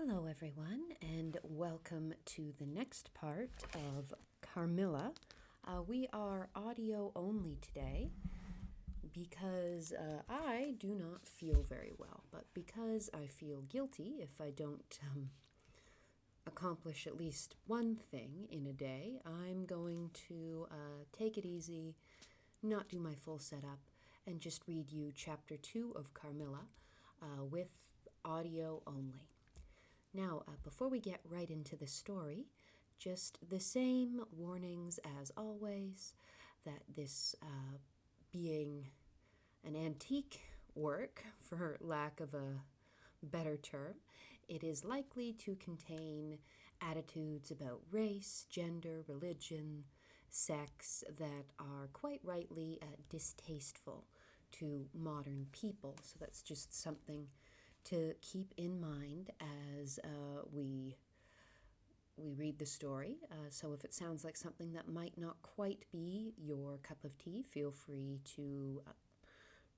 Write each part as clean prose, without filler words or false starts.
Hello, everyone, and welcome to the next part of Carmilla. We are audio only today because I do not feel very well, but because I feel guilty if I don't accomplish at least one thing in a day, I'm going to take it easy, not do my full setup, and just read you Chapter 2 of Carmilla with audio only. Now, before we get right into the story, just the same warnings as always, that this being an antique work, for lack of a better term, it is likely to contain attitudes about race, gender, religion, sex that are quite rightly distasteful to modern people. So that's just something to keep in mind as we read the story. So if it sounds like something that might not quite be your cup of tea, feel free to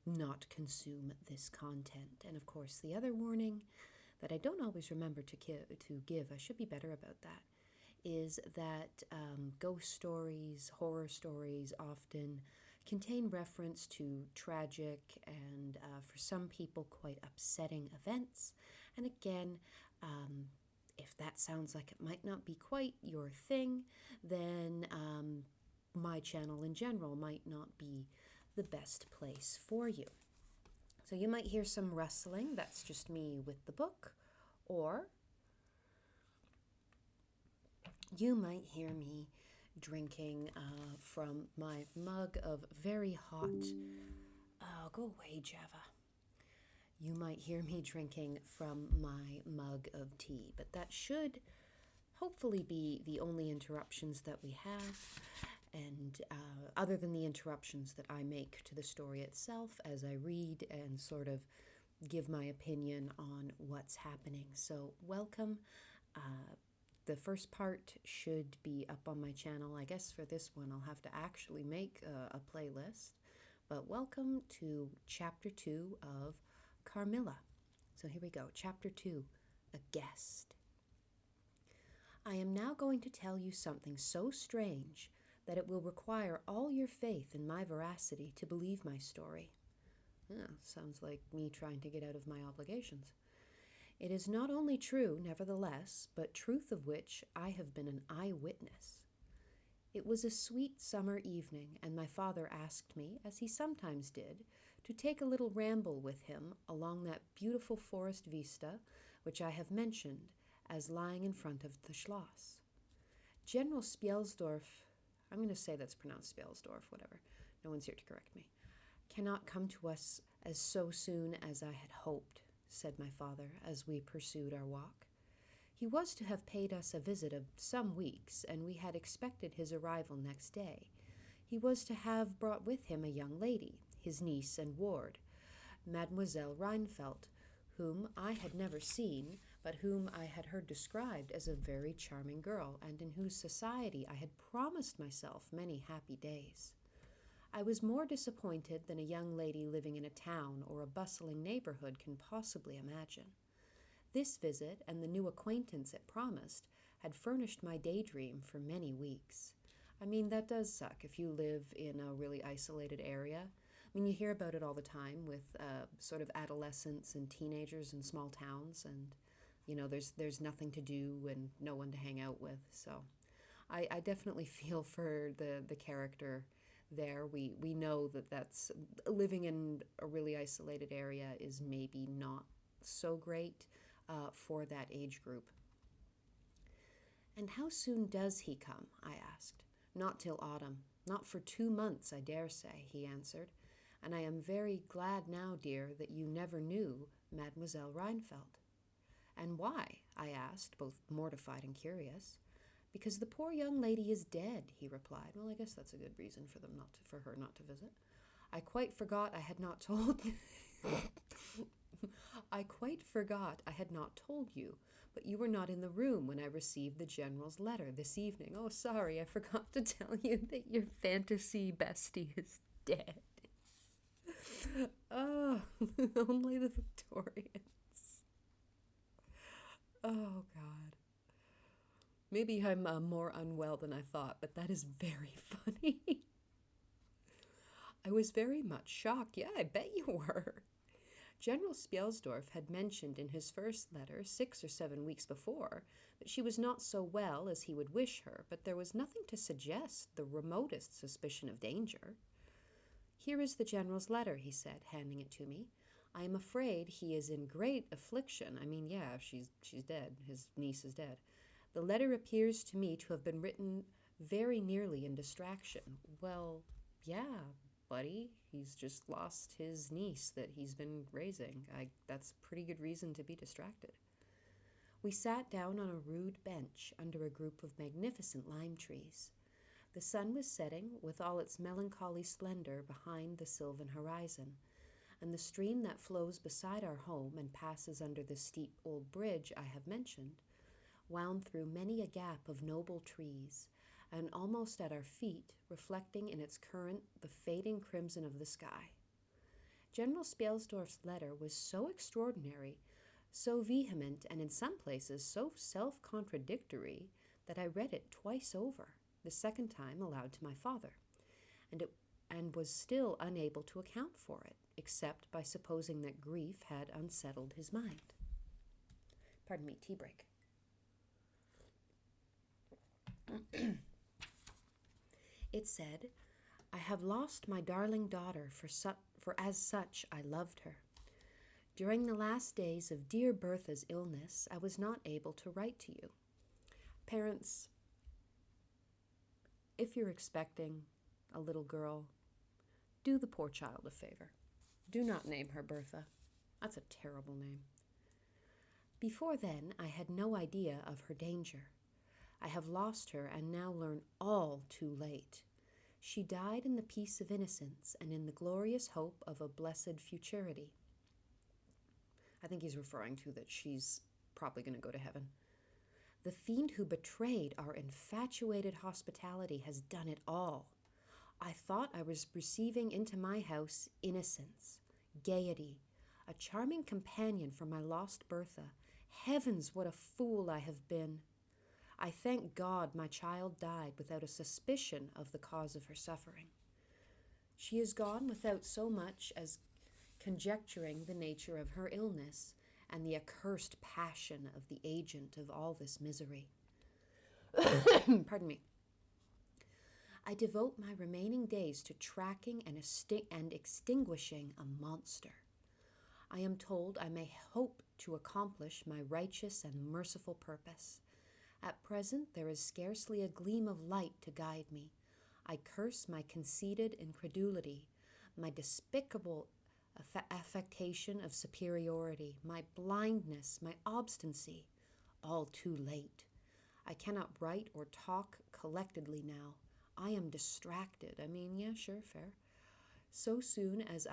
not consume this content. And of course, the other warning that I don't always remember to give, I should be better about that, is that ghost stories, horror stories often contain reference to tragic and, for some people, quite upsetting events. And again, if that sounds like it might not be quite your thing, then my channel in general might not be the best place for you. So you might hear some rustling, that's just me with the book, or you might hear me drinking from my mug of very hot, oh, go away, Java. You might hear me drinking from my mug of tea, but that should hopefully be the only interruptions that we have, and other than the interruptions that I make to the story itself as I read and sort of give my opinion on what's happening. So welcome. The first part should be up on my channel. I guess for this one I'll have to actually make a playlist. But welcome to Chapter 2 of Carmilla. So here we go. Chapter 2, A Guest. I am now going to tell you something so strange that it will require all your faith in my veracity to believe my story. Sounds like me trying to get out of my obligations. It is not only true, nevertheless, but truth of which I have been an eyewitness. It was a sweet summer evening, and my father asked me, as he sometimes did, to take a little ramble with him along that beautiful forest vista which I have mentioned as lying in front of the Schloss. General Spielsdorf, I'm going to say that's pronounced Spielsdorf, whatever, no one's here to correct me, cannot come to us as so soon as I had hoped, said my father as we pursued our walk. He was to have paid us a visit of some weeks, and we had expected his arrival next day. He was to have brought with him a young lady, his niece and ward, Mademoiselle Rheinfeldt, whom I had never seen, but whom I had heard described as a very charming girl, and in whose society I had promised myself many happy days. I was more disappointed than a young lady living in a town or a bustling neighborhood can possibly imagine. This visit and the new acquaintance it promised had furnished my daydream for many weeks. I mean, that does suck if you live in a really isolated area. I mean, you hear about it all the time with sort of adolescents and teenagers in small towns, and you know, there's nothing to do and no one to hang out with. So I definitely feel for the character there. We know that that's living in a really isolated area is maybe not so great for that age group. And how soon does he come? I asked. Not till autumn. Not for 2 months, I dare say, he answered. And I am very glad now, dear, that you never knew Mademoiselle Rheinfeldt. And why? I asked, both mortified and curious. Because the poor young lady is dead, he replied. Well, I guess that's a good reason for her not to visit. I quite forgot I had not told you, but you were not in the room when I received the General's letter this evening. Oh, sorry, I forgot to tell you that your fantasy bestie is dead. Oh, only the Victorians. Oh, God. Maybe I'm more unwell than I thought, but that is very funny. I was very much shocked. Yeah, I bet you were. General Spielsdorf had mentioned in his first letter 6 or 7 weeks before that she was not so well as he would wish her, but there was nothing to suggest the remotest suspicion of danger. Here is the General's letter, he said, handing it to me. I am afraid he is in great affliction. I mean, yeah, she's dead. His niece is dead. The letter appears to me to have been written very nearly in distraction. Well, yeah, buddy, he's just lost his niece that he's been raising. That's pretty good reason to be distracted. We sat down on a rude bench under a group of magnificent lime trees. The sun was setting with all its melancholy splendor behind the sylvan horizon, and the stream that flows beside our home and passes under the steep old bridge I have mentioned wound through many a gap of noble trees, and almost at our feet, reflecting in its current the fading crimson of the sky. General Spielsdorf's letter was so extraordinary, so vehement, and in some places so self-contradictory that I read it twice over, the second time aloud to my father, and was still unable to account for it, except by supposing that grief had unsettled his mind. Pardon me, tea break. It said, I have lost my darling daughter, for as such I loved her. During the last days of dear Bertha's illness, I was not able to write to you. Parents, if you're expecting a little girl, do the poor child a favor. Do not name her Bertha. That's a terrible name. Before then, I had no idea of her danger. I have lost her and now learn all too late. She died in the peace of innocence and in the glorious hope of a blessed futurity. I think he's referring to that she's probably going to go to heaven. The fiend who betrayed our infatuated hospitality has done it all. I thought I was receiving into my house innocence, gaiety, a charming companion for my lost Bertha. Heavens, what a fool I have been! I thank God my child died without a suspicion of the cause of her suffering. She is gone without so much as conjecturing the nature of her illness and the accursed passion of the agent of all this misery. Pardon me. I devote my remaining days to tracking and extinguishing a monster. I am told I may hope to accomplish my righteous and merciful purpose. At present there is scarcely a gleam of light to guide me. I curse my conceited incredulity, my despicable affectation of superiority, my blindness, my obstinacy, all too late. I cannot write or talk collectedly now. I am distracted. Yeah, sure, fair. So soon as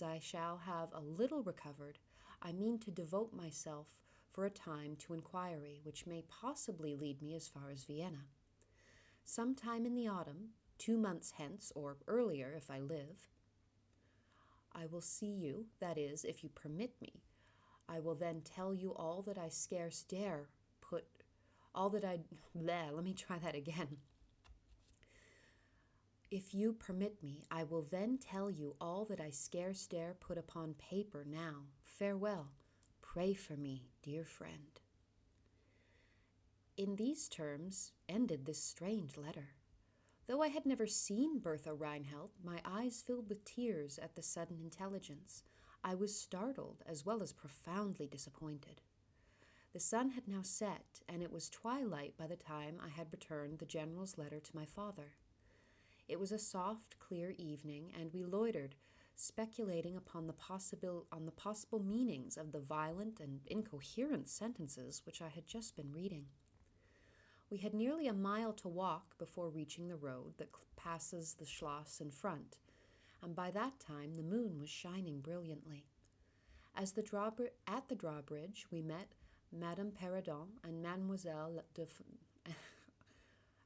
I shall have a little recovered, I mean to devote myself for a time to inquiry, which may possibly lead me as far as Vienna. Sometime in the autumn, 2 months hence, or earlier if I live, I will see you, that is, if you permit me. I will then tell you all that I scarce dare put, all that I, bleh, let me try that again. If you permit me, I will then tell you all that I scarce dare put upon paper now. Farewell. Pray for me, dear friend. In these terms ended this strange letter. Though I had never seen Bertha Reinfeldt, my eyes filled with tears at the sudden intelligence. I was startled as well as profoundly disappointed. The sun had now set, and it was twilight by the time I had returned the General's letter to my father. It was a soft, clear evening, and we loitered, speculating upon the possible meanings of the violent and incoherent sentences which I had just been reading. We had nearly a mile to walk before reaching the road that passes the Schloss in front, and by that time the moon was shining brilliantly. At the drawbridge, we met Madame Perrodon and Mademoiselle de...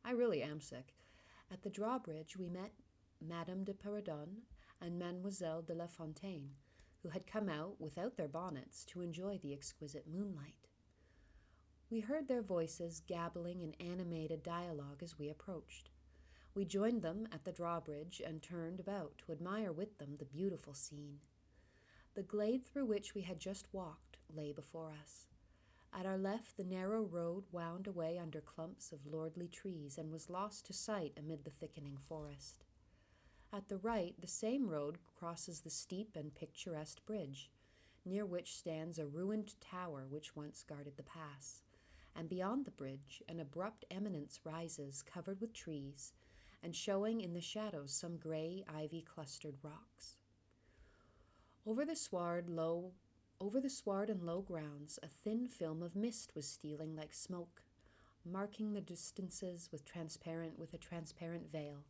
I really am sick. At the drawbridge, we met Madame de Perrodon and Mademoiselle de La Fontaine, who had come out without their bonnets to enjoy the exquisite moonlight. We heard their voices gabbling in animated dialogue as we approached. We joined them at the drawbridge and turned about to admire with them the beautiful scene. The glade through which we had just walked lay before us. At our left, the narrow road wound away under clumps of lordly trees and was lost to sight amid the thickening forest. At the right, the same road crosses the steep and picturesque bridge, near which stands a ruined tower which once guarded the pass, and beyond the bridge an abrupt eminence rises covered with trees and showing in the shadows some gray ivy-clustered rocks. Over the sward and low grounds, a thin film of mist was stealing like smoke, marking the distances with a transparent veil,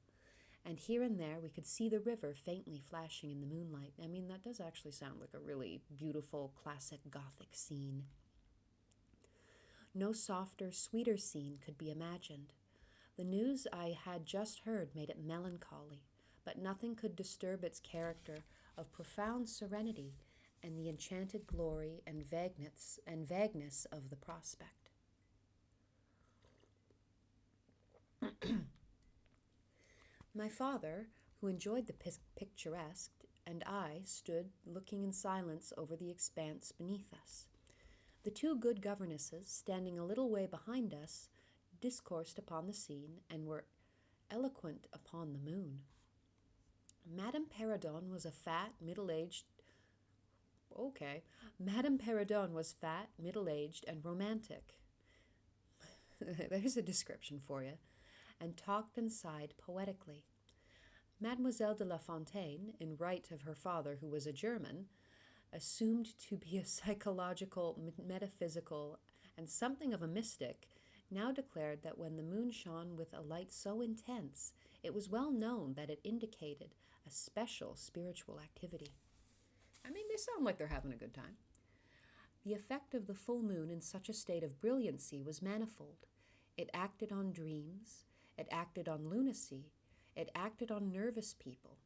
and here and there we could see the river faintly flashing in the moonlight. I mean, that does actually sound like a really beautiful, classic Gothic scene. No softer, sweeter scene could be imagined. The news I had just heard made it melancholy, but nothing could disturb its character of profound serenity and the enchanted glory and vagueness of the prospect. My father, who enjoyed the picturesque, and I stood looking in silence over the expanse beneath us. The two good governesses, standing a little way behind us, discoursed upon the scene and were eloquent upon the moon. Madame Perrodon was fat, middle-aged, and romantic. There's a description for you. And talked and sighed poetically. Mademoiselle de La Fontaine, in right of her father, who was a German, assumed to be a psychological, metaphysical, and something of a mystic, now declared that when the moon shone with a light so intense, it was well known that it indicated a special spiritual activity. I mean, they sound like they're having a good time. The effect of the full moon in such a state of brilliancy was manifold. It acted on dreams, it acted on lunacy, it acted on nervous people.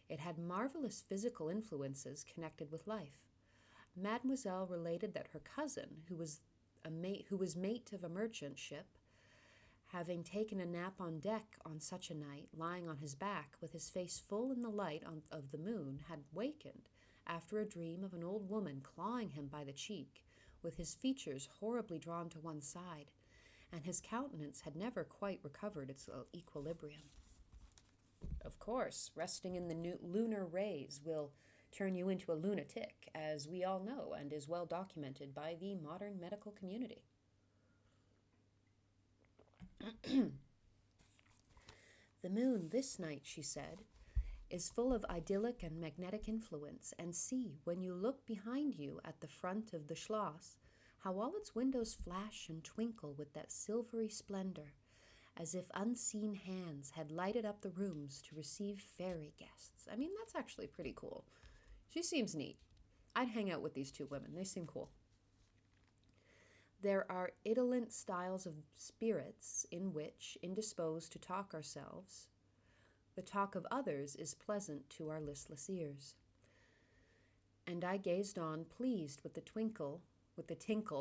It had marvelous physical influences connected with life. Mademoiselle related that her cousin, who was mate of a merchant ship, having taken a nap on deck on such a night, lying on his back with his face full in the light of the moon, had wakened after a dream of an old woman clawing him by the cheek, with his features horribly drawn to one side, and his countenance had never quite recovered its equilibrium. Of course, resting in the lunar rays will turn you into a lunatic, as we all know and is well documented by the modern medical community. The moon this night, she said, is full of idyllic and magnetic influence, and see, when you look behind you at the front of the Schloss, how all its windows flash and twinkle with that silvery splendor, as if unseen hands had lighted up the rooms to receive fairy guests. I mean, that's actually pretty cool. She seems neat. I'd hang out with these two women. They seem cool. There are idolent styles of spirits in which, indisposed to talk ourselves, the talk of others is pleasant to our listless ears. And I gazed on, pleased with the tinkle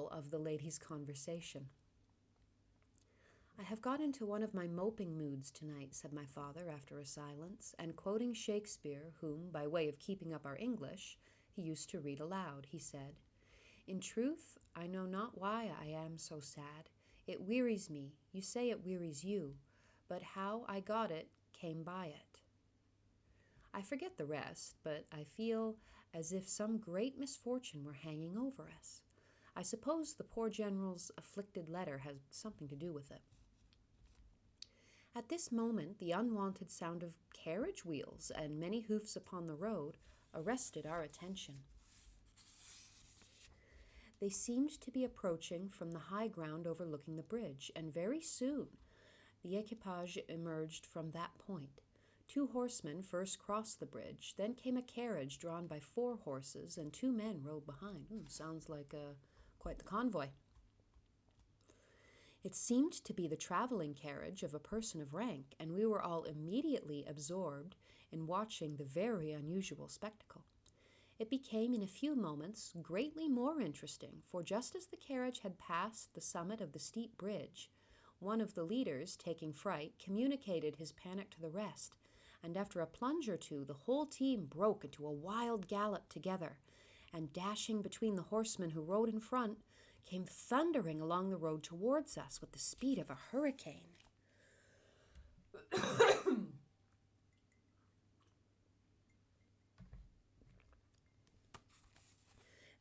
of the ladies' conversation. I have got into one of my moping moods tonight, said my father after a silence, and quoting Shakespeare, whom, by way of keeping up our English, he used to read aloud, he said, "In truth, I know not why I am so sad. It wearies me. You say it wearies you, but how I got it came by it." I forget the rest, but I feel as if some great misfortune were hanging over us. I suppose the poor general's afflicted letter has something to do with it. At this moment, the unwonted sound of carriage wheels and many hoofs upon the road arrested our attention. They seemed to be approaching from the high ground overlooking the bridge, and very soon the equipage emerged from that point. 2 horsemen first crossed the bridge, then came a carriage drawn by 4 horses, and 2 men rode behind. Sounds like quite the convoy. It seemed to be the traveling carriage of a person of rank, and we were all immediately absorbed in watching the very unusual spectacle. It became in a few moments greatly more interesting, for just as the carriage had passed the summit of the steep bridge, one of the leaders, taking fright, communicated his panic to the rest, and after a plunge or two, the whole team broke into a wild gallop together, and dashing between the horsemen who rode in front, came thundering along the road towards us with the speed of a hurricane.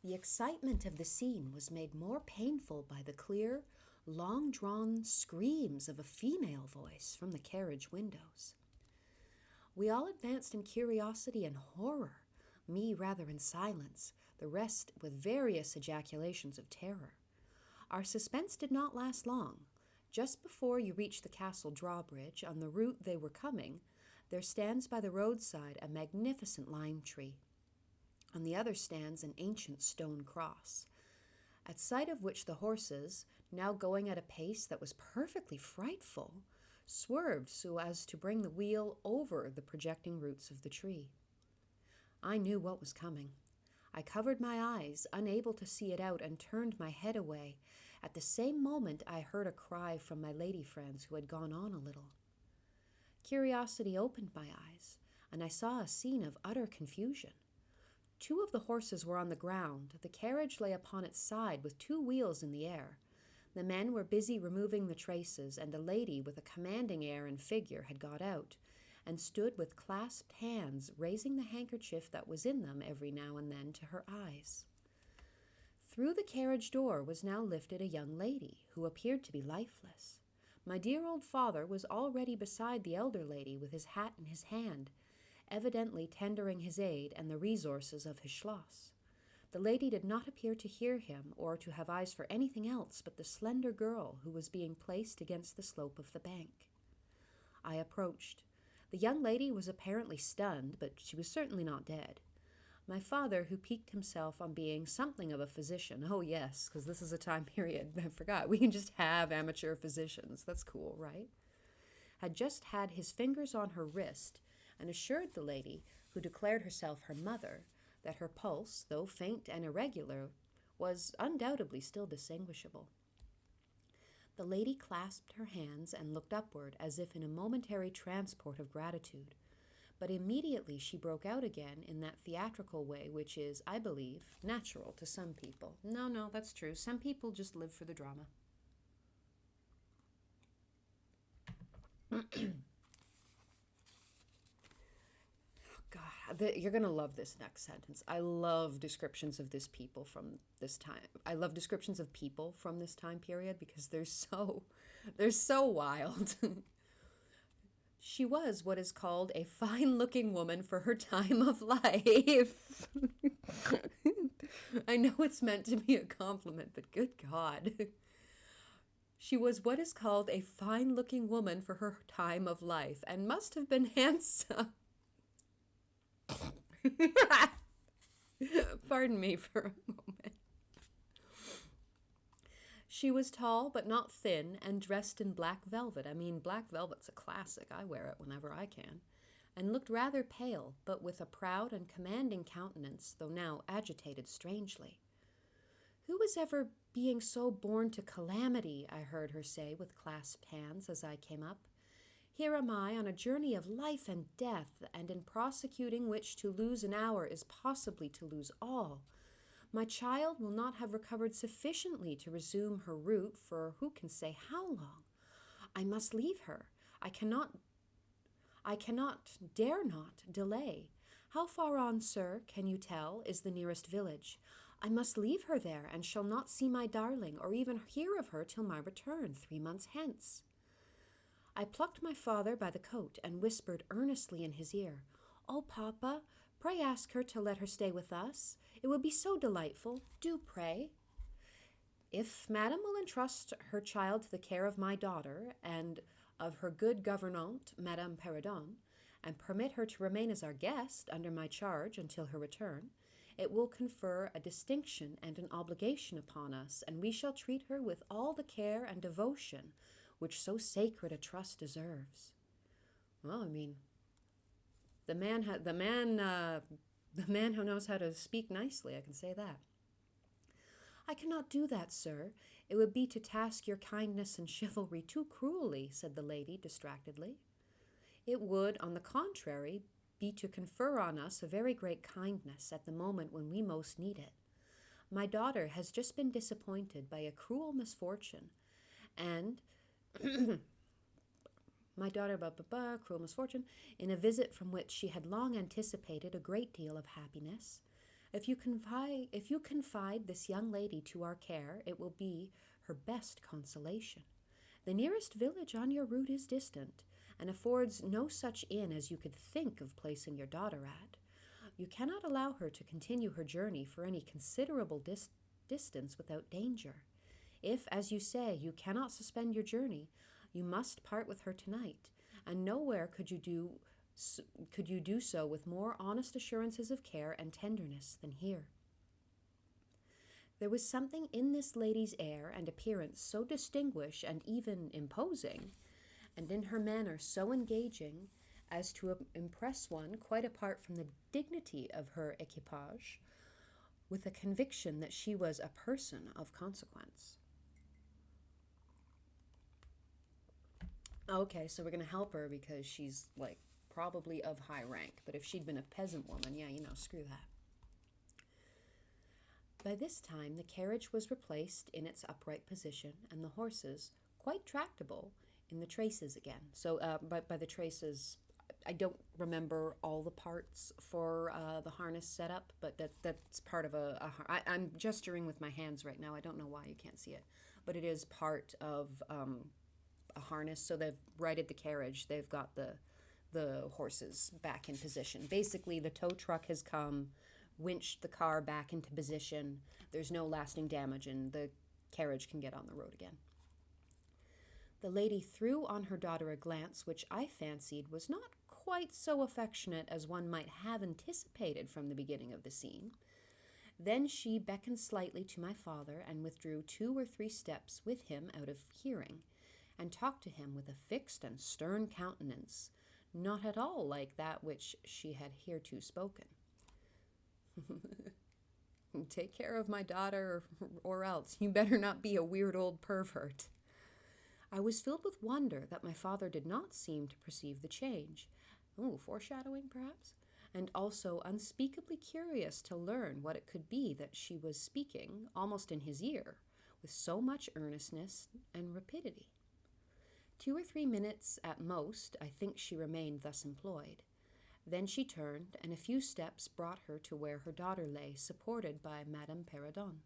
The excitement of the scene was made more painful by the clear, long-drawn screams of a female voice from the carriage windows. We all advanced in curiosity and horror, me rather in silence, the rest with various ejaculations of terror. Our suspense did not last long. Just before you reach the castle drawbridge, on the route they were coming, there stands by the roadside a magnificent lime tree. On the other stands an ancient stone cross, at sight of which the horses, now going at a pace that was perfectly frightful, swerved so as to bring the wheel over the projecting roots of the tree. I knew what was coming. I covered my eyes, unable to see it out, and turned my head away. At the same moment I heard a cry from my lady friends who had gone on a little. Curiosity opened my eyes, and I saw a scene of utter confusion. 2 of the horses were on the ground. The carriage lay upon its side with 2 wheels in the air. The men were busy removing the traces, and a lady with a commanding air and figure had got out, and stood with clasped hands, raising the handkerchief that was in them every now and then to her eyes. Through the carriage door was now lifted a young lady, who appeared to be lifeless. My dear old father was already beside the elder lady with his hat in his hand, evidently tendering his aid and the resources of his schloss. The lady did not appear to hear him or to have eyes for anything else but the slender girl who was being placed against the slope of the bank. I approached. The young lady was apparently stunned, but she was certainly not dead. My father, who piqued himself on being something of a physician, oh yes, because this is a time period, I forgot, we can just have amateur physicians, that's cool, right? Had just had his fingers on her wrist and assured the lady, who declared herself her mother, that her pulse, though faint and irregular, was undoubtedly still distinguishable. The lady clasped her hands and looked upward as if in a momentary transport of gratitude, but immediately she broke out again in that theatrical way which is, I believe, natural to some people. No, that's true. Some people just live for the drama. God, you're going to love this next sentence. I love descriptions of this people from this time. I love descriptions of people from this time period because they're so wild. She was what is called a fine-looking woman for her time of life. I know it's meant to be a compliment, but good God. She was what is called a fine-looking woman for her time of life and must have been handsome. Pardon me for a moment. She was tall but not thin and dressed in black velvet. I mean, black velvet's a classic. I wear it whenever I can. And looked rather pale, but with a proud and commanding countenance, though now agitated strangely. Who was ever being so born to calamity, I heard her say with clasped hands as I came up. Here am I on a journey of life and death, and in prosecuting which to lose an hour is possibly to lose all. My child will not have recovered sufficiently to resume her route for who can say how long. I must leave her. I cannot, dare not delay. How far on, sir, can you tell, is the nearest village? I must leave her there, and shall not see my darling, or even hear of her till my return 3 months hence. I plucked my father by the coat and whispered earnestly in his ear, "Oh, papa, pray ask her to let her stay with us. It will be so delightful. Do pray." "If madam will entrust her child to the care of my daughter and of her good gouvernante, Madame Perrodon, and permit her to remain as our guest under my charge until her return, it will confer a distinction and an obligation upon us, and we shall treat her with all the care and devotion which so sacred a trust deserves." Well, I mean, the man The man who knows how to speak nicely, I can say that. I cannot do that, sir. It would be to task your kindness and chivalry too cruelly, said the lady distractedly. It would, on the contrary, be to confer on us a very great kindness at the moment when we most need it. My daughter has just been disappointed by a cruel misfortune, and my daughter, cruel misfortune, in a visit from which she had long anticipated a great deal of happiness. If you confide this young lady to our care, it will be her best consolation. The nearest village on your route is distant, and affords no such inn as you could think of placing your daughter at. You cannot allow her to continue her journey for any considerable distance without danger. If, as you say, you cannot suspend your journey, you must part with her tonight, and nowhere could you do so with more honest assurances of care and tenderness than here. There was something in this lady's air and appearance so distinguished and even imposing, and in her manner so engaging, as to impress one quite apart from the dignity of her equipage, with a conviction that she was a person of consequence. Okay, so we're going to help her because she's, like, probably of high rank. But if she'd been a peasant woman, yeah, screw that. By this time, the carriage was replaced in its upright position, and the horses, quite tractable, in the traces again. So by the traces, I don't remember all the parts for the harness setup, but that's part of I'm gesturing with my hands right now. I don't know why you can't see it, but it is part of a harness. So they've righted the carriage. They've got the horses back in position. Basically, the tow truck has come, winched the car back into position. There's no lasting damage, and the carriage can get on the road again. The lady threw on her daughter a glance which I fancied was not quite so affectionate as one might have anticipated from the beginning of the scene. Then she beckoned slightly to my father and withdrew 2 or 3 steps with him out of hearing, and talked to him with a fixed and stern countenance, not at all like that which she had hereto spoken. Take care of my daughter, or else you better not be a weird old pervert. I was filled with wonder that my father did not seem to perceive the change. Foreshadowing, perhaps? And also unspeakably curious to learn what it could be that she was speaking, almost in his ear, with so much earnestness and rapidity. 2 or 3 minutes at most, I think she remained thus employed. Then she turned, and a few steps brought her to where her daughter lay, supported by Madame Perrodon.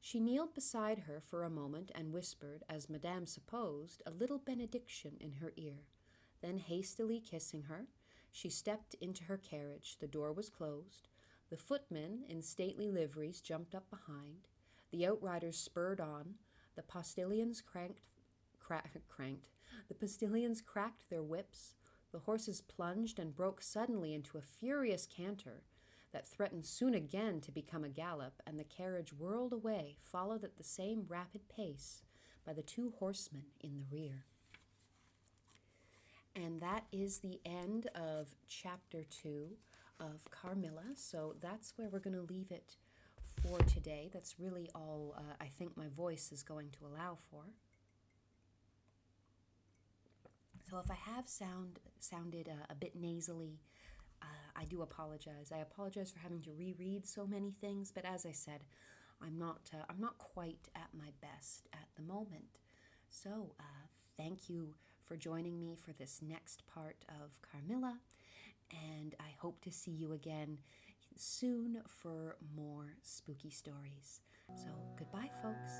She kneeled beside her for a moment and whispered, as Madame supposed, a little benediction in her ear. Then, hastily kissing her, she stepped into her carriage. The door was closed. The footmen in stately liveries jumped up behind. The outriders spurred on. The postilions cracked their whips. The horses plunged and broke suddenly into a furious canter that threatened soon again to become a gallop, and the carriage whirled away, followed at the same rapid pace by the 2 horsemen in the rear. And that is the end of Chapter 2 of Carmilla. So that's where we're going to leave it for today. That's really all I think my voice is going to allow for. So if I have sounded a bit nasally, I do apologize. I apologize for having to reread so many things, but as I said, I'm not quite at my best at the moment. So thank you for joining me for this next part of Carmilla, and I hope to see you again soon for more spooky stories. So goodbye, folks.